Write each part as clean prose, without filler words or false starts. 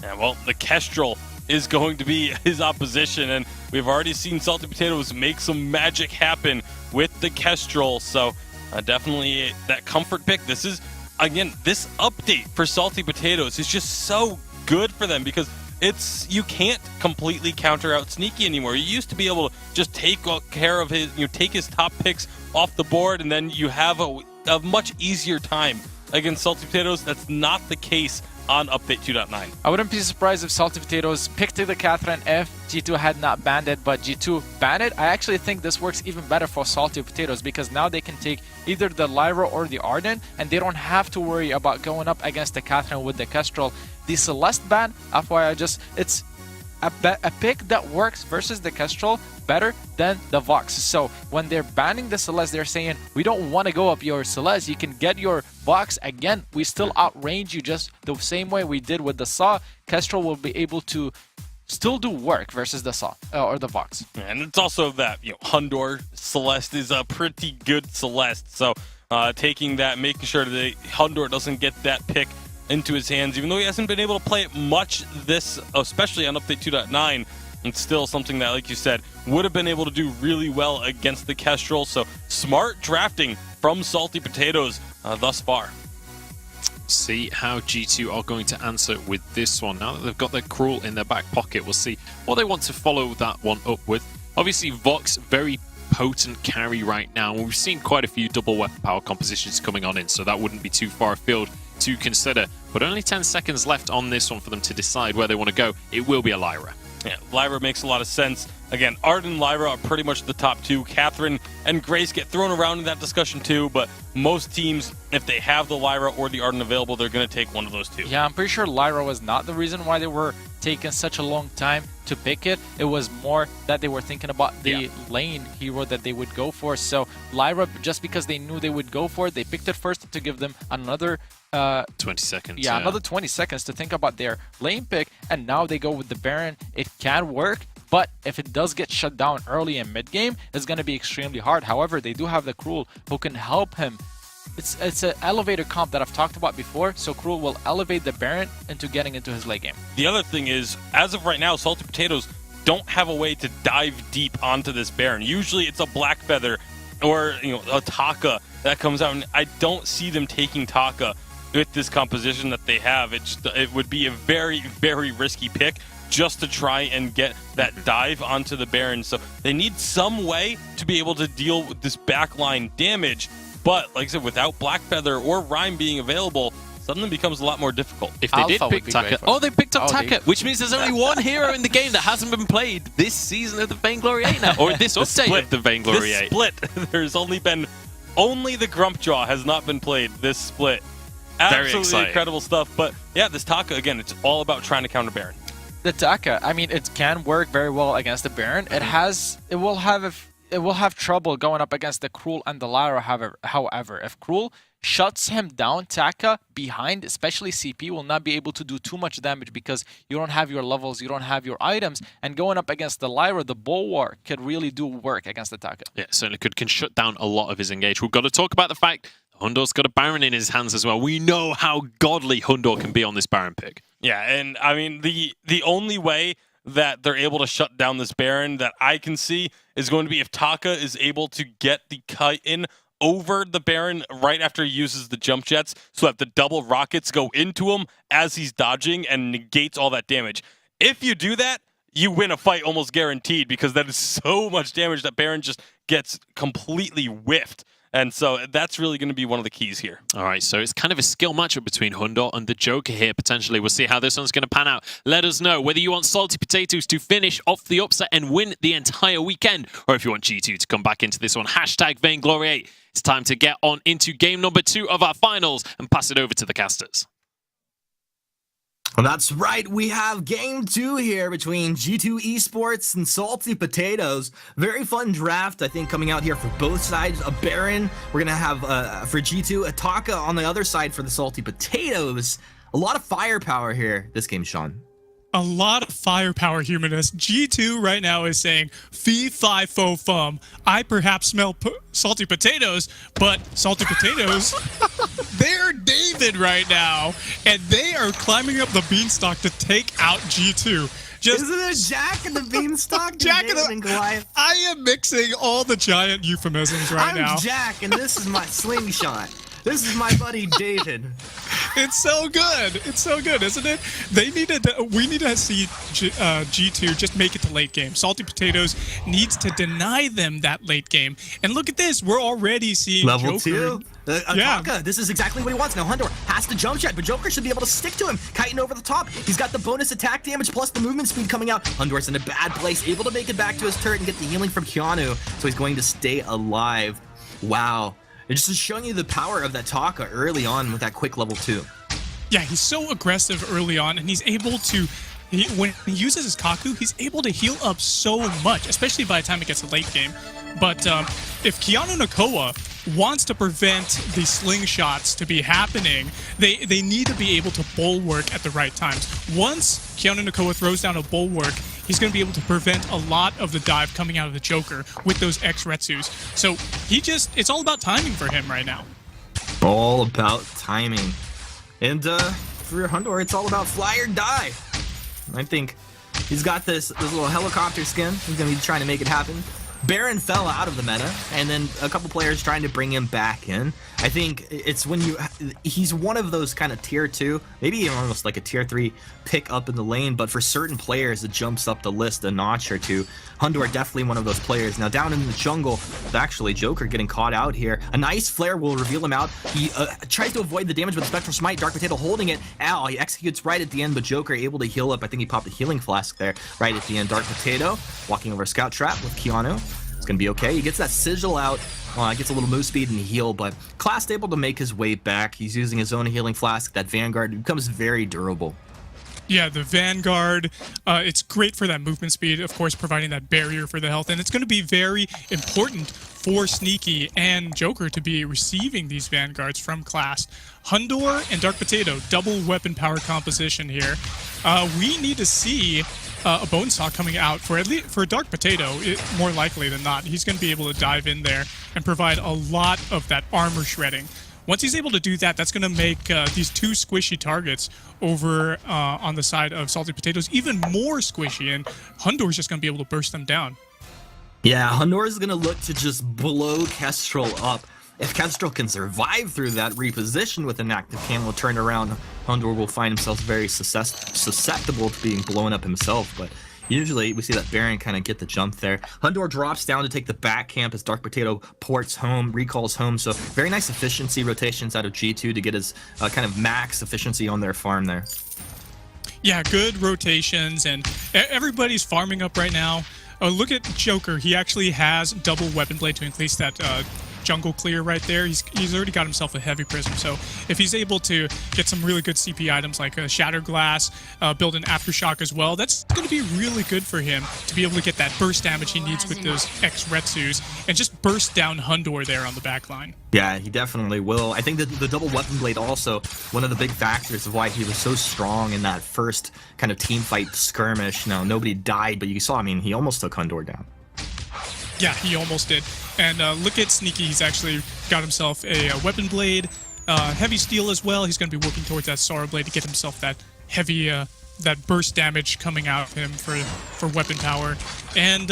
Yeah, well, the Kestrel is going to be his opposition, and we've already seen SaltyPotatoes make some magic happen with the Kestrel, so definitely that comfort pick. This is, again, this update for SaltyPotatoes is just so good for them because you can't completely counter out Sneaky anymore. You used to be able to just take care of take his top picks off the board, and then you have a much easier time against SaltyPotatoes. That's not the case on update 2.9. I wouldn't be surprised if SaltyPotatoes picked the Catherine if G2 had not banned it, but G2 banned it. I actually think this works even better for SaltyPotatoes because now they can take either the Lyra or the Arden, and they don't have to worry about going up against the Catherine with the Kestrel. The Celeste ban, FYI, it's a pick that works versus the Kestrel better than the Vox. So when they're banning the Celeste, they're saying, we don't want to go up your Celeste. You can get your Vox. Again, we still outrange you just the same way we did with the Saw. Kestrel will be able to still do work versus the Saw or the Vox. And it's also that, Hundor Celeste is a pretty good Celeste. So taking that, making sure that Hundor doesn't get that pick into his hands, even though he hasn't been able to play it much especially on update 2.9. It's still something that, like you said, would have been able to do really well against the Kestrel. So smart drafting from SaltyPotatoes thus far. See how G2 are going to answer with this one. Now that they've got their Cruel in their back pocket, we'll see what they want to follow that one up with. Obviously, Vox, very potent carry right now. We've seen quite a few double weapon power compositions coming on in, so that wouldn't be too far afield to consider. But only 10 seconds left on this one for them to decide where they want to go. It will be a Lyra. Yeah, Lyra makes a lot of sense. Again, Arden and Lyra are pretty much the top two. Catherine and Grace get thrown around in that discussion too, but most teams, if they have the Lyra or the Arden available, they're going to take one of those two. Yeah, I'm pretty sure Lyra was not the reason why they were taking such a long time to pick it. It was more that they were thinking about the lane hero that they would go for. So Lyra, just because they knew they would go for it, they picked it first to give them another 20 seconds. Yeah, another 20 seconds to think about their lane pick, and now they go with the Baron. It can work, but if it does get shut down early in mid-game, it's going to be extremely hard. However, they do have the Cruel who can help him. It's an elevator comp that I've talked about before, so Cruel will elevate the Baron into getting into his late game. The other thing is, as of right now, SaltyPotatoes don't have a way to dive deep onto this Baron. Usually it's a Black Feather or a Taka that comes out, and I don't see them taking Taka with this composition that they have. It would be a very, very risky pick just to try and get that dive onto the Baron. So they need some way to be able to deal with this backline damage. But like I said, without Black Feather or Rhyme being available, suddenly becomes a lot more difficult. If they did pick Taka, they picked up Taka, which means there's only one hero in the game that hasn't been played this season of the Vainglory 8 now, or this update of the Vainglory 8. This split, there's only the Grumpjaw has not been played this split. Absolutely incredible stuff. But yeah, this Taka, again, it's all about trying to counter Baron. The Taka, I mean, it can work very well against the Baron. It will have trouble going up against the Cruel and the Lyra. However, if Cruel shuts him down, Taka behind, especially CP, will not be able to do too much damage because you don't have your levels, you don't have your items, and going up against the Lyra, the Bulwark could really do work against the Taka. Yeah, certainly can shut down a lot of his engage. We've got to talk about the fact Hundor's got a Baron in his hands as well. We know how godly Hundor can be on this Baron pick. Yeah, and I mean, the only way that they're able to shut down this Baron that I can see is going to be if Taka is able to get the kite in over the Baron right after he uses the jump jets so that the double rockets go into him as he's dodging and negates all that damage. If you do that, you win a fight almost guaranteed because that is so much damage that Baron just gets completely whiffed. And so that's really going to be one of the keys here. All right, so it's kind of a skill matchup between Hundor and the Joker here, potentially. We'll see how this one's going to pan out. Let us know whether you want SaltyPotatoes to finish off the upset and win the entire weekend, or if you want G2 to come back into this one. Hashtag Vainglory8. It's time to get on into game number 2 of our finals and pass it over to the casters. Well, that's right. We have game 2 here between G2 Esports and SaltyPotatoes. Very fun draft, I think, coming out here for both sides. A Baron. We're going to have, for G2, a Taka on the other side for the SaltyPotatoes. A lot of firepower here this game, Sean. A lot of firepower, Humanist. G2 right now is saying, fee, fi, fo, fum. I perhaps smell salty potatoes, but salty potatoes They're David right now, and they are climbing up the beanstalk to take out G2. Isn't it Jack and the Beanstalk? Jack and Goliath. I am mixing all the giant euphemisms right now. I'm Jack, and this is my slingshot. This is my buddy David. It's so good. It's so good, isn't it? We need to see G2 just make it to late game. SaltyPotatoes needs to deny them that late game. And look at this. We're already seeing Level Joker. 2. Ataka, this is exactly what he wants. Now Hundor has to jump jet, but Joker should be able to stick to him. Kiting over the top. He's got the bonus attack damage plus the movement speed coming out. Hundor's in a bad place, able to make it back to his turret and get the healing from Keanu. So he's going to stay alive. Wow. It's just showing you the power of that Taka early on with that quick level 2. Yeah, he's so aggressive early on, and he's able to... when he uses his Kaku, he's able to heal up so much, especially by the time it gets to late game. But if Keanu Nakoa wants to prevent the slingshots to be happening, they need to be able to bulwark at the right times. Once Keanu Nakoa throws down a bulwark, he's going to be able to prevent a lot of the dive coming out of the Joker with those X-Retsus. So it's all about timing for him right now. All about timing. And for Hundor, it's all about fly or die. I think he's got this little helicopter skin. He's going to be trying to make it happen. Baron fell out of the meta, and then a couple players trying to bring him back in. I think it's when he's one of those kind of tier 2, maybe even almost like a tier 3 pick up in the lane, but for certain players it jumps up the list a notch or two. Hundor definitely one of those players. Now down in the jungle, actually Joker getting caught out here. A nice flare will reveal him out. He tries to avoid the damage with the Spectral Smite. Dark Potato holding it. Ow, he executes right at the end, but Joker able to heal up. I think he popped a healing flask there right at the end. Dark Potato walking over a Scout Trap with Keanu. It's going to be okay. He gets that Sigil out. Gets a little move speed and heal, but Class able to make his way back. He's using his own healing flask. That Vanguard becomes very durable. Yeah, the Vanguard, it's great for that movement speed, of course, providing that barrier for the health, and it's going to be very important for Sneaky and Joker to be receiving these Vanguards from Class. Hundor and Dark Potato, double weapon power composition here. We need to see a Bone Saw coming out for Dark Potato, more likely than not. He's going to be able to dive in there and provide a lot of that armor shredding. Once he's able to do that, that's going to make these two squishy targets over on the side of SaltyPotatoes even more squishy, and Hundor's just going to be able to burst them down. Yeah, Hundor is going to look to just blow Kestrel up. If Kestrel can survive through that reposition with an active camo turned around, Hundor will find himself very susceptible to being blown up himself, but usually we see that Baron kind of get the jump there. Hundor drops down to take the back camp as Dark Potato ports home, recalls home, so very nice efficiency rotations out of G2 to get his kind of max efficiency on their farm there. Yeah, good rotations, and everybody's farming up right now. Look at Joker. He actually has double weapon blade to increase that jungle clear right there. He's already got himself a heavy prism, so if he's able to get some really good CP items like a Shatter Glass, build an Aftershock as well, that's going to be really good for him to be able to get that burst damage he needs with those X-Retsus and just burst down Hundor there on the back line. Yeah, he definitely will. I think that the double weapon blade also one of the big factors of why he was so strong in that first kind of team fight skirmish. Now, nobody died, but you saw, I mean, he almost took Hundor down. Yeah, he almost did. And look at Sneaky. He's actually got himself a weapon blade, heavy steel as well. He's going to be working towards that Sorrow Blade to get himself that heavy, that burst damage coming out of him for weapon power. And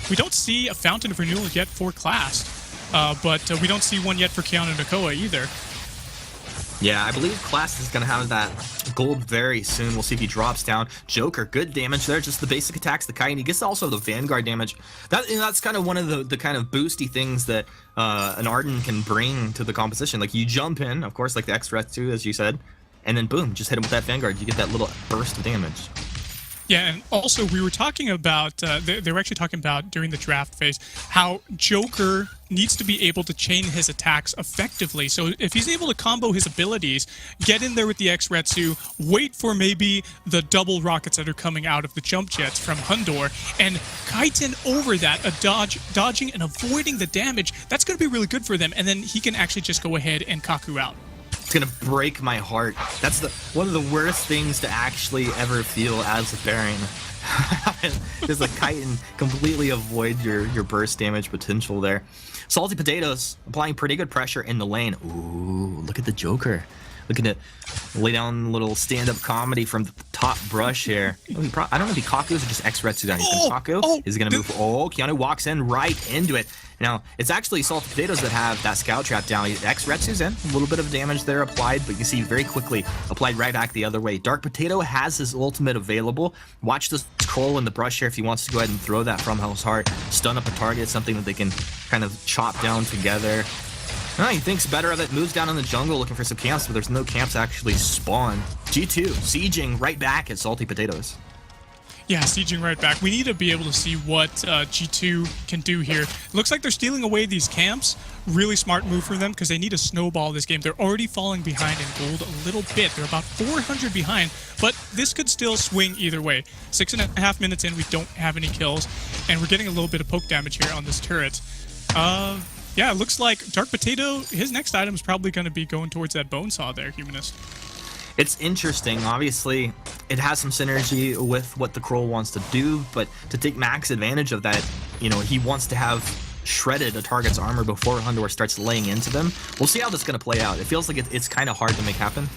we don't see a Fountain of Renewal yet for Class, but we don't see one yet for Keanu Nakoa either. Yeah, I believe Class is going to have that gold very soon. We'll see if he drops down. Joker, good damage there. Just the basic attacks, the kite. And he gets also the Vanguard damage. That's kind of one of the kind of boosty things that an Arden can bring to the composition. Like, you jump in, of course, like the X-Retsu, as you said, and then boom, just hit him with that Vanguard. You get that little burst of damage. Yeah, and also we were talking about, they were actually talking about during the draft phase, how Joker needs to be able to chain his attacks effectively. So if he's able to combo his abilities, get in there with the X-Retsu, wait for maybe the double rockets that are coming out of the jump jets from Hundor, and kite over that, dodging and avoiding the damage, that's going to be really good for them, and then he can actually just go ahead and Kaku out. It's gonna break my heart. That's one of the worst things to actually ever feel as a Baron. Just a kite and completely avoid your burst damage potential there. SaltyPotatoes applying pretty good pressure in the lane. Ooh, look at the Joker. Looking to lay down a little stand-up comedy from the top brush here. Oh, I don't know if he Kaku's or just X-Retsu down. He's gonna Kaku. Is he gonna move? Oh, Keanu walks in right into it. Now, it's actually SaltyPotatoes that have that Scout Trap down. X-Retsu's in. A little bit of damage there applied, but you see very quickly applied right back the other way. Dark Potato has his ultimate available. Watch this scroll in the brush here if he wants to go ahead and throw that from Hell's Heart. Stun up a target, something that they can kind of chop down together. He thinks better of it, moves down in the jungle looking for some camps, but there's no camps actually spawn. G2 sieging right back at SaltyPotatoes. Yeah, sieging right back. We need to be able to see what G2 can do here. It looks like they're stealing away these camps. Really smart move for them because they need to snowball this game. They're already falling behind in gold a little bit. They're about 400 behind, but this could still swing either way. 6.5 minutes in, we don't have any kills, and we're getting a little bit of poke damage here on this turret. Yeah, it looks like Dark Potato, his next item is probably going to be going towards that bone saw there, Humanist. It's interesting. Obviously, it has some synergy with what the Kroll wants to do, but to take max advantage of that, he wants to have shredded a target's armor before Hundor starts laying into them. We'll see how this is going to play out. It feels like it's kind of hard to make happen.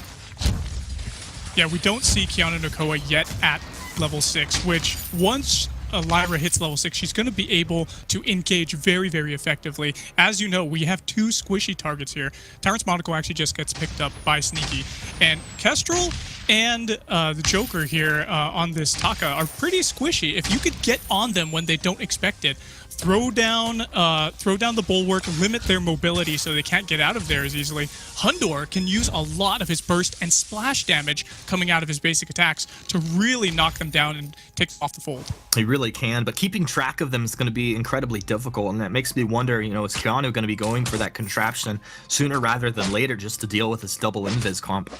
Yeah, we don't see Kiana Nakoa yet at level 6, which once Lyra hits level 6, she's going to be able to engage very, very effectively. As you know, we have 2 squishy targets here. Tyrant's Monaco actually just gets picked up by Sneaky. And Kestrel and the Joker here on this Taka are pretty squishy. If you could get on them when they don't expect it, throw down the bulwark, limit their mobility so they can't get out of there as easily. Hundor can use a lot of his burst and splash damage coming out of his basic attacks to really knock them down and take them off the fold. He really can, but keeping track of them is going to be incredibly difficult, and that makes me wonder, is Keanu going to be going for that contraption sooner rather than later just to deal with this double invis comp?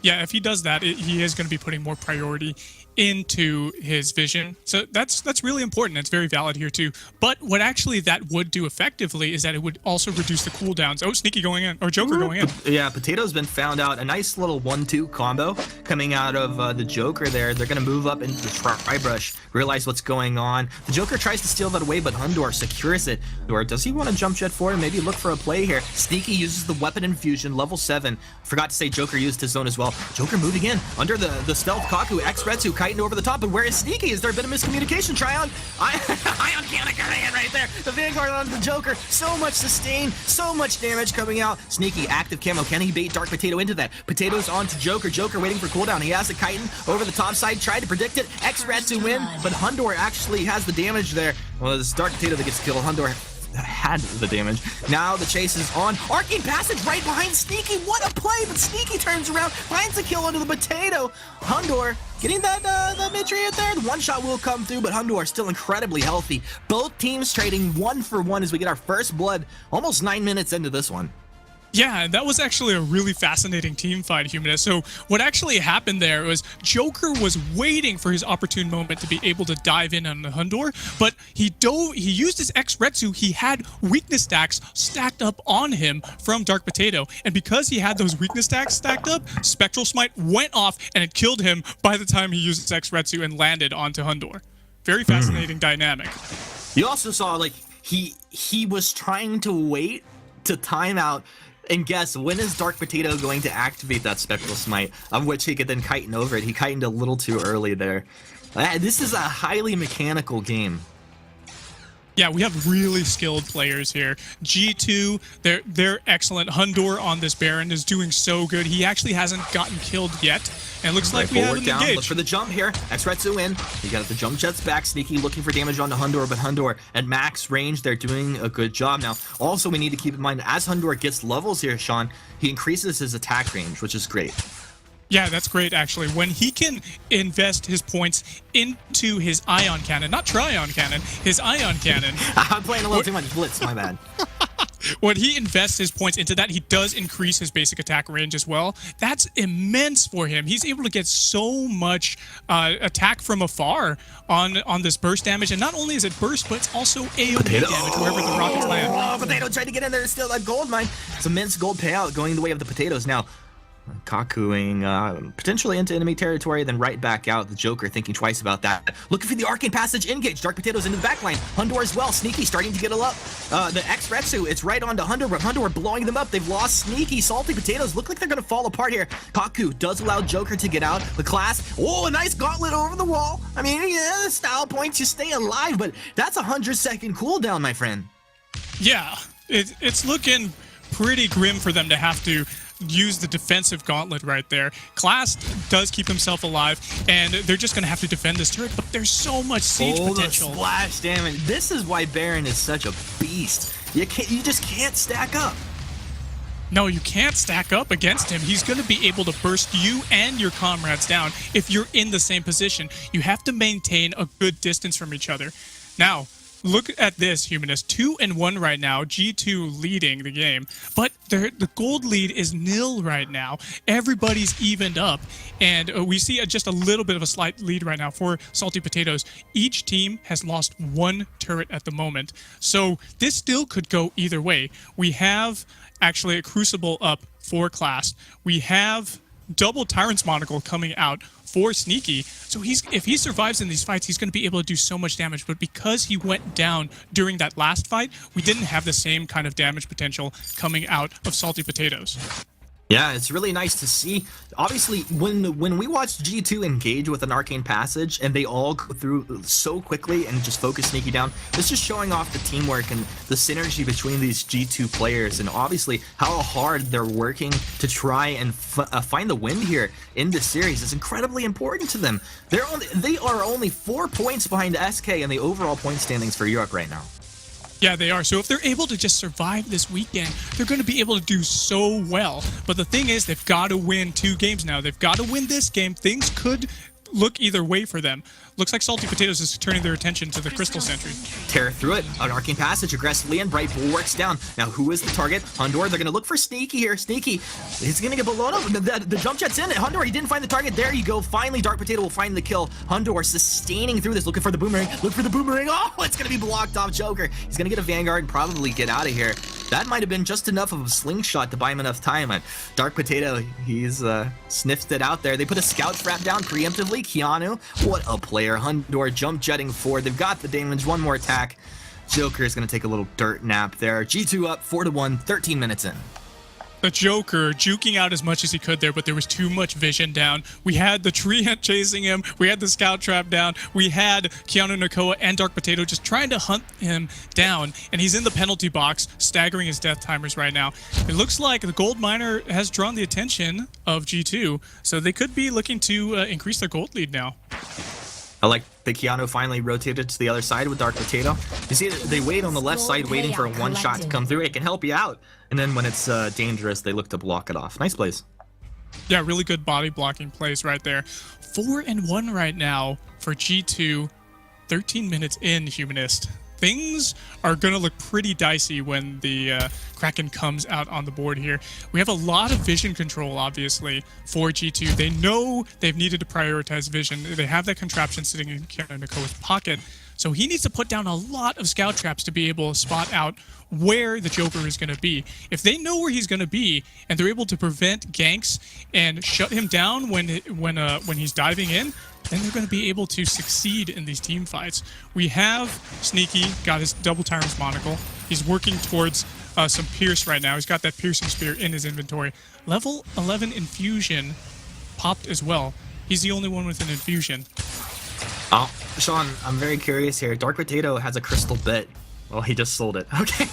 Yeah, if he does that, he is going to be putting more priority into his vision. So that's really important. It's very valid here too. But what actually that would do effectively is that it would also reduce the cooldowns. Oh, Sneaky going in, or Joker going in. Yeah, Potato's been found out. A nice little 1-2 combo coming out of the Joker there. They're going to move up into the tri-brush, realize what's going on. The Joker tries to steal that away, but Hundor secures it. Or does he want to jump jet forward? Maybe look for a play here. Sneaky uses the weapon infusion, level 7. Forgot to say Joker used his zone as well. Joker moving in under the stealth Kaku, X-Retsu kiting over the top, but where is Sneaky? Is there a bit of miscommunication? Ion Kanaka right there. The Vanguard on the Joker. So much sustain, so much damage coming out. Sneaky, active camo. Can he bait Dark Potato into that? Potato's on to Joker. Joker waiting for cooldown. He has a chitin over the top side. Tried to predict it. X-Retsu win, but Hundor actually has the damage there. Well, it's Dark Potato that gets killed. Hundor had the damage. Now the chase is on. Arcane Passage right behind Sneaky. What a play, but Sneaky turns around, finds a kill under the Potato. Hundor getting that mid-tree hit there. The one shot will come through, but Hundor still incredibly healthy. Both teams trading 1 for 1 as we get our first blood almost 9 minutes into this one. Yeah, that was actually a really fascinating team fight, Humanist. So what actually happened there was Joker was waiting for his opportune moment to be able to dive in on the Hundor, but he used his X-Retsu. He had weakness stacks stacked up on him from Dark Potato, and because he had those weakness stacks stacked up, Spectral Smite went off and it killed him by the time he used his X-Retsu and landed onto Hundor. Very fascinating dynamic. You also saw, he was trying to wait to time out. And guess, when is Dark Potato going to activate that Spectral Smite, of which he could then chitin over it? He chitined a little too early there. This is a highly mechanical game. Yeah, we have really skilled players here. G2, they're excellent. Hundor on this Baron is doing so good. He actually hasn't gotten killed yet. And it looks like we have him engaged. Look for the jump here. X-Retsu in. You got the jump jets back. Sneaky looking for damage onto Hundor, but Hundor at max range. They're doing a good job. Now, also we need to keep in mind, as Hundor gets levels here, Sean, he increases his attack range, which is great. Yeah, that's great, actually. When he can invest his points into his ion cannon, not Tryon cannon, his ion cannon. I'm playing a little too much Blitz, my bad. When he invests his points into that, he does increase his basic attack range as well. That's immense for him. He's able to get so much attack from afar on this burst damage. And not only is it burst, but it's also AoE damage wherever the rockets land. Oh, Potato tried to get in there. It's still a gold mine. It's immense gold payout going the way of the Potatoes. Now, Kakuing potentially into enemy territory, then right back out. The Joker thinking twice about that. Looking for the Arcane Passage engage. Dark Potatoes into the backline. Hundor as well. Sneaky starting to get a up. The X-Retsu, it's right onto Hundor, but Hundor blowing them up. They've lost Sneaky. Salty Potatoes look like they're going to fall apart here. Kaku does allow Joker to get out. The class, oh, a nice gauntlet over the wall. I mean, yeah, style points, you stay alive, but that's a 100-second cooldown, my friend. Yeah, it's looking pretty grim for them to have to use the defensive gauntlet right there. Class does keep himself alive, and they're just going to have to defend this turret, but there's so much siege potential. The splash damage. This is why Baron is such a beast. You just can't stack up. No, you can't stack up against him. He's going to be able to burst you and your comrades down if you're in the same position. You have to maintain a good distance from each other. Now, look at this, Humanist. 2-1 right now. G2 leading the game. But the gold lead is nil right now. Everybody's evened up. And we see just a little bit of a slight lead right now for Salty Potatoes. Each team has lost one turret at the moment. So this still could go either way. We have actually a Crucible up for Class. We have double Tyrant's Monocle coming out for Sneaky. So if he survives in these fights, he's going to be able to do so much damage. But because he went down during that last fight, we didn't have the same kind of damage potential coming out of Salty Potatoes. Yeah, it's really nice to see. Obviously, when we watch G2 engage with an Arcane Passage and they all go through so quickly and just focus Sneaky down, this is showing off the teamwork and the synergy between these G2 players, and obviously how hard they're working to try and find the win here in this series. It's incredibly important to them. They are only 4 points behind SK in the overall point standings for Europe right now. Yeah, they are. So if they're able to just survive this weekend, they're going to be able to do so well. But the thing is, they've got to win 2 games now. They've got to win this game. Things could look either way for them. Looks like Salty Potatoes is turning their attention to the Crystal Sentry. Tear through it. An Arcane Passage aggressively, and Bright Bulwarks down. Now, who is the target? Hundor. They're going to look for Sneaky here. Sneaky, he's going to get blown up. The jump jet's in. Hundor, he didn't find the target. There you go. Finally, Dark Potato will find the kill. Hundor sustaining through this, looking for the boomerang. Look for the boomerang. Oh, it's going to be blocked off Joker. He's going to get a Vanguard and probably get out of here. That might have been just enough of a slingshot to buy him enough time. Dark Potato, he's sniffed it out there. They put a scout trap down preemptively. Keanu, what a player. Hundor jump jetting forward. They've got the damage. One more attack. Joker is going to take a little dirt nap there. G2 up 4-1, 13 minutes in. The Joker juking out as much as he could there, but there was too much vision down. We had the Treant chasing him. We had the Scout Trap down. We had Keanu Nakoa and Dark Potato just trying to hunt him down, and he's in the penalty box, staggering his death timers right now. It looks like the Gold Miner has drawn the attention of G2, so they could be looking to increase their gold lead now. I like that Keanu finally rotated to the other side with Dark Potato. You see, they wait on the left side waiting for a one-shot to come through. It can help you out. And then when it's dangerous, they look to block it off. Nice plays. Yeah, really good body blocking plays right there. 4-1 right now for G2. 13 minutes in, Humanist. Things are going to look pretty dicey when the Kraken comes out on the board here. We have a lot of vision control, obviously, for G2. They know they've needed to prioritize vision. They have that contraption sitting in Nakoa's pocket. So he needs to put down a lot of scout traps to be able to spot out where the Joker is going to be. If they know where he's going to be and they're able to prevent ganks and shut him down when he's diving in, then they're going to be able to succeed in these team fights. We have Sneaky, got his double Tyrant's Monocle. He's working towards some Pierce right now. He's got that Piercing Spear in his inventory. Level 11 Infusion popped as well. He's the only one with an Infusion. Oh, Sean, I'm very curious here. Dark Potato has a crystal bit. Well, he just sold it. Okay,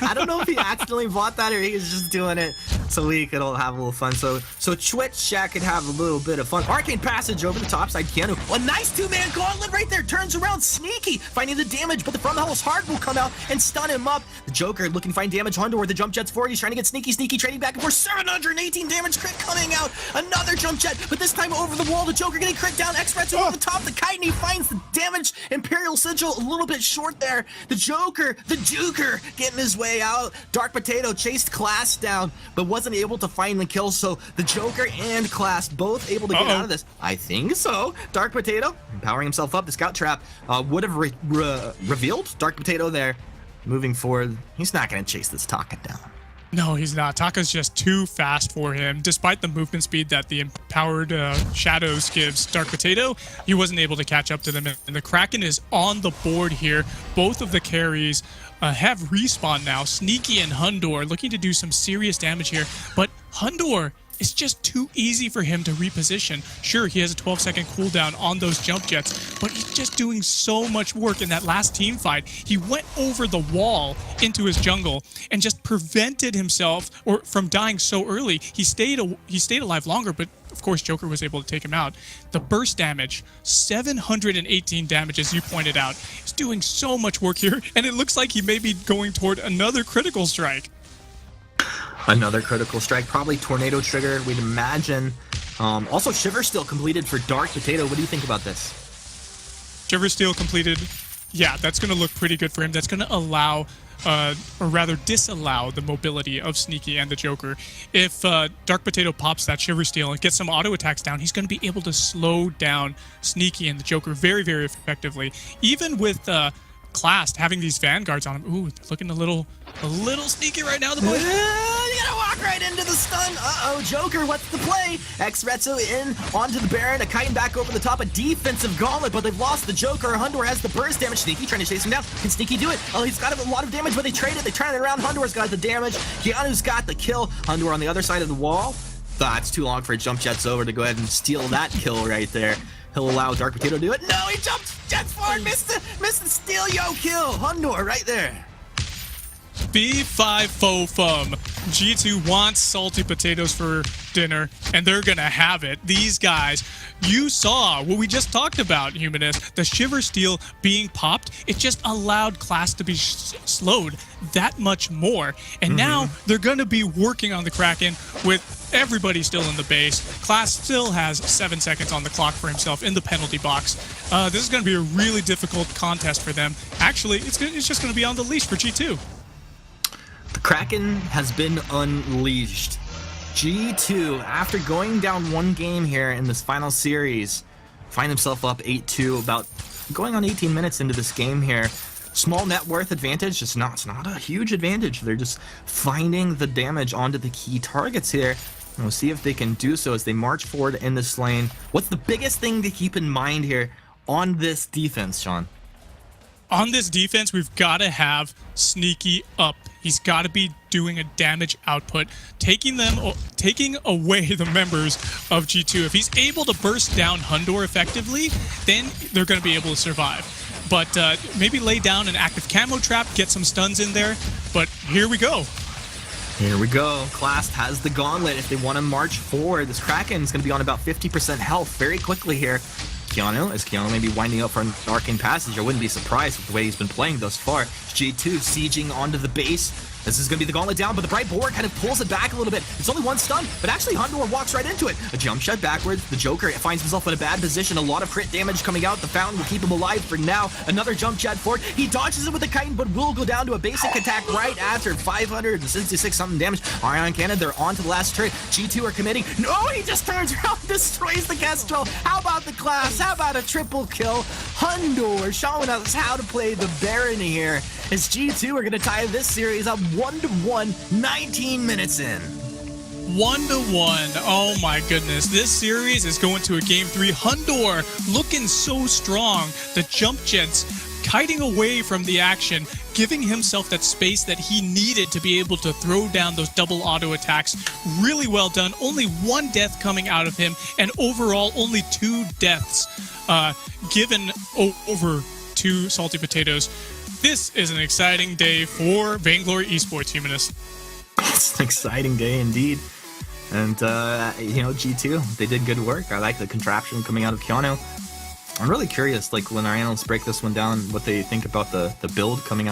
I don't know if he accidentally bought that or he was just doing it So we could all have a little fun. So Twitch chat could have a little bit of fun. Arcane Passage over the top side. Keanu, a nice two-man gauntlet right there. Turns around, Sneaky, finding the damage, but the From Hell's Heart will come out and stun him up. The Joker looking to find damage. Hondo, the jump jet's forward. He's trying to get Sneaky, trading back and forth. 718 damage crit coming out. Another jump jet, but this time over the wall. The Joker getting crit down. X-Reds over the top. The Kite, and he finds the damage. Imperial Sigil a little bit short there. The Joker, the Duker, getting his way out. Dark Potato chased Class down, but wasn't able to find the kill. So the Joker and Class both able to get out of this. I think so. Dark Potato empowering himself up. The Scout Trap would have revealed Dark Potato there. Moving forward, he's not going to chase this Taka down. No, he's not. Taka's just too fast for him. Despite the movement speed that the empowered Shadows gives Dark Potato, he wasn't able to catch up to them. And the Kraken is on the board here. Both of the carries have respawn now. Sneaky and Hundor looking to do some serious damage here. But Hundor, it's just too easy for him to reposition. Sure, he has a 12-second cooldown on those jump jets, but he's just doing so much work in that last team fight. He went over the wall into his jungle and just prevented himself from dying so early. He stayed alive longer, but of course Joker was able to take him out. The burst damage, 718 damage, as you pointed out. He's doing so much work here, and it looks like he may be going toward another critical strike. Another critical strike, probably Tornado Trigger, we'd imagine. Also, Shiver Steel completed for Dark Potato. What do you think about this? Shiver Steel completed. Yeah, that's going to look pretty good for him. That's going to allow, or rather disallow, the mobility of Sneaky and the Joker. If Dark Potato pops that Shiver Steel and gets some auto attacks down, he's going to be able to slow down Sneaky and the Joker very, very effectively. Even with Class having these Vanguards on him. Ooh, they're looking a little sneaky right now, the boys. You gotta walk right into the stun. Uh-oh, Joker, what's the play? X-Retso in onto the Baron, a Kite back over the top, a defensive gauntlet, but they've lost the Joker. Hundor has the burst damage. Sneaky trying to chase him down. Can Sneaky do it? Oh, he's got a lot of damage, but they trade it. They turn it around. Hundor's got the damage. Keanu's got the kill. Hundor on the other side of the wall. It's too long for jump jets over to go ahead and steal that kill right there. He'll allow Dark Potato to do it. No, he jumps jets forward, missed the steal, yo, kill. Hundor right there. B5 faux fum. G2 wants salty potatoes for dinner, and they're gonna have it. These guys, you saw what we just talked about, Humanist. The Shiver Steel being popped, it just allowed Class to be slowed that much more. And now they're gonna be working on the Kraken with everybody still in the base. Class still has 7 seconds on the clock for himself in the penalty box. This is gonna be a really difficult contest for them. Actually, it's just gonna be on the leash for G2. The Kraken has been unleashed. G2, after going down one game here in this final series, find himself up 8-2, about going on 18 minutes into this game here. Small net worth advantage, it's not a huge advantage. They're just finding the damage onto the key targets here. And we'll see if they can do so as they march forward in this lane. What's the biggest thing to keep in mind here on this defense, Sean? On this defense, we've got to have Sneaky up. He's got to be doing a damage output, taking away the members of G2. If he's able to burst down Hundor effectively, then they're going to be able to survive. But maybe lay down an active camo trap, get some stuns in there. But here we go. Here we go. Class has the gauntlet. If they want to march forward, this Kraken is going to be on about 50% health very quickly here. Keanu maybe winding up for an Arcane Passage. I wouldn't be surprised with the way he's been playing thus far. G2 sieging onto the base. This is going to be the gauntlet down, but the Bright Boar kind of pulls it back a little bit. It's only one stun, but actually Hundor walks right into it. A jump shot backwards. The Joker finds himself in a bad position. A lot of crit damage coming out. The Fountain will keep him alive for now. Another jump jet forward. He dodges it with the Kite, but will go down to a basic attack right after 566 something damage. Ion Cannon, they're on to the last turret. G2 are committing. No, he just turns around, destroys the Kestrel. How about the Class? How about a triple kill? Hundor showing us how to play the Baron here. As G2 are going to tie this series up 1-1, 19 minutes in. 1-1. Oh my goodness. This series is going to a game 3. Hundor looking so strong. The jump jets kiting away from the action, giving himself that space that he needed to be able to throw down those double auto attacks. Really well done. Only one death coming out of him, and overall only 2 deaths given over to Salty Potatoes. This is an exciting day for Vainglory Esports, Humanist. Exciting day indeed. And, you know, G2, they did good work. I like the contraption coming out of Keanu. I'm really curious, like, when our analysts break this one down, what they think about the build coming out.